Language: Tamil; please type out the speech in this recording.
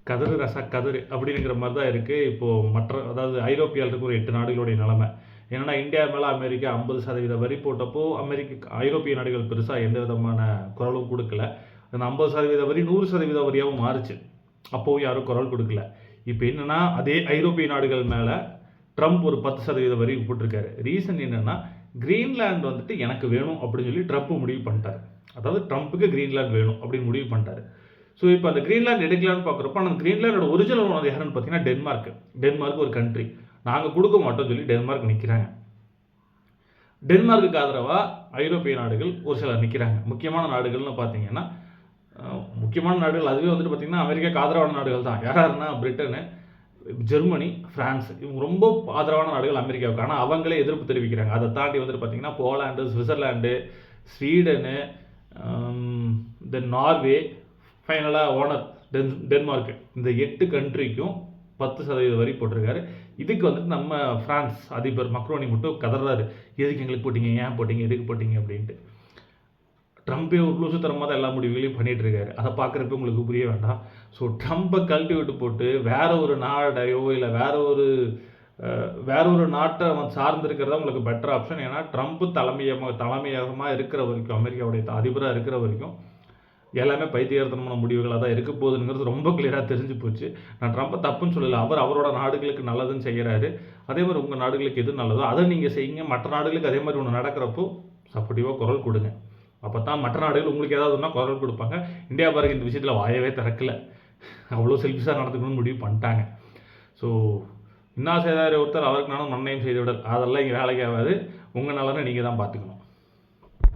கதறு ரசா கதறு அப்படிங்கிற மாதிரி தான் இருக்குது இப்போது. அதாவது ஐரோப்பியாவில் இருக்கிற ஒரு 8 நாடுகளுடைய நிலைமை என்னென்னா, இந்தியா மேலே அமெரிக்கா 50% வரி போட்டப்போ ஐரோப்பிய நாடுகள் பெருசாக எந்த விதமான குரலும் கொடுக்கல. அந்த 50% வரி 100% வரியாகவும் மாறுச்சு. அப்போவும் யாரும் குரல் கொடுக்கல. இப்போ என்னென்னா, அதே ஐரோப்பிய நாடுகள் மேலே ட்ரம்ப் ஒரு 10% வரி போட்டிருக்காரு. ரீசன் என்னென்னா, கிரீன்லாந்து வந்துட்டு எனக்கு வேணும் அப்படின்னு சொல்லி ட்ரம்ப் முடிவு பண்ணிட்டார். அதாவது ட்ரம்ப்புக்கு கிரீன்லாந்து வேணும் அப்படின்னு முடிவு பண்ணிட்டார். ஸோ இப்போ அந்த கிரீன்லாந்து எடுக்கலான்னு பார்க்குறப்ப அந்த கிரீன்லாண்டோட ஒரிஜினல் ஓனர் யாருன்னு பார்த்தீங்கன்னா டென்மார்க் ஒரு கண்ட்ரி. நாங்கள் கொடுக்க மாட்டோம்னு சொல்லி டென்மார்க் நிற்கிறாங்க. டென்மார்க்குக்கு ஆதரவாக ஐரோப்பிய நாடுகள் ஒரு சிலர் நிற்கிறாங்க. முக்கியமான நாடுகள்னு பார்த்தீங்கன்னா, முக்கியமான நாடுகள் அதுவே வந்துட்டு பார்த்தீங்கன்னா அமெரிக்காவுக்கு ஆதரவான நாடுகள் தான். யாருன்னா பிரிட்டனு, ஜெர்மனி, ஃப்ரான்ஸ், இவங்க ரொம்ப ஆதரவான நாடுகள் அமெரிக்காவுக்கு. ஆனால் அவங்களே எதிர்ப்பு தெரிவிக்கிறாங்க. அதை தாண்டி வந்துட்டு பார்த்தீங்கன்னா போலாண்டு, சுவிட்சர்லாண்டு, ஸ்வீடனு, தென் நார்வே, ஃபைனலாக ஓனர் டென்மார்க்கு, இந்த 8 கண்ட்ரிக்கும் 10% வரி போட்டிருக்காரு. இதுக்கு வந்துட்டு நம்ம ஃப்ரான்ஸ் அதிபர் மக்ரோனி மட்டும் கதறாரு, எதுக்கு எங்களுக்கு போட்டிங்க, ஏன் போட்டிங்க, எதுக்கு போட்டிங்க அப்படின்ட்டு. ட்ரம்ப்பே ஒரு லூசுத்தரமாக தான் எல்லா முடிவுகளையும் பண்ணிகிட்டு இருக்காரு. அதை பார்க்குறப்ப உங்களுக்கு புரிய வேண்டாம். ஸோ ட்ரம்ப்பை கழட்டி விட்டு போட்டு வேற ஒரு நாடையோ இல்லை வேற ஒரு நாட்டை அவன் சார்ந்திருக்கிறதா உங்களுக்கு பெட்டர் ஆப்ஷன். ஏன்னா ட்ரம்ப் தலைமையகமாக இருக்கிற வரைக்கும், அமெரிக்காவுடைய அதிபராக இருக்கிற வரைக்கும் எல்லாமே பைத்தியகாரத்தனமான முடிவுகளாக தான் இருக்க போகுதுங்கிறது ரொம்ப கிளியராக தெரிஞ்சு போச்சு. நான் ட்ரம்ப்பை தப்புன்னு சொல்லலை. அவரோட நாடுகளுக்கு நல்லதுன்னு செய்கிறாரு. அதே மாதிரி உங்கள் நாடுகளுக்கு எது நல்லதோ அதை நீங்கள் செய்யுங்க. மற்ற நாடுகளுக்கு அதே மாதிரி ஒன்று நடக்கிறப்போ சப்போர்ட்டிவாக குரல் கொடுங்க. அப்போ தான் மற்ற நாடுகள் உங்களுக்கு ஏதாவது ஒன்றா குரல் கொடுப்பாங்க. இந்தியா பாருங்க இந்த விஷயத்தில் வாயவே திறக்கலை. அவ்வளோ செல்ஃபிஷாக நடந்துக்கணும்னு முடிவு பண்ணிட்டாங்க. ஸோ இன்னா செய்தார் ஒருத்தர் அவருக்கு நானும் நன்மையும் செய்து விடல், அதெல்லாம் இங்கே வேலைக்கு ஆகாது. உங்கள் நலனை நீங்கள் தான் பார்த்துக்கணும்.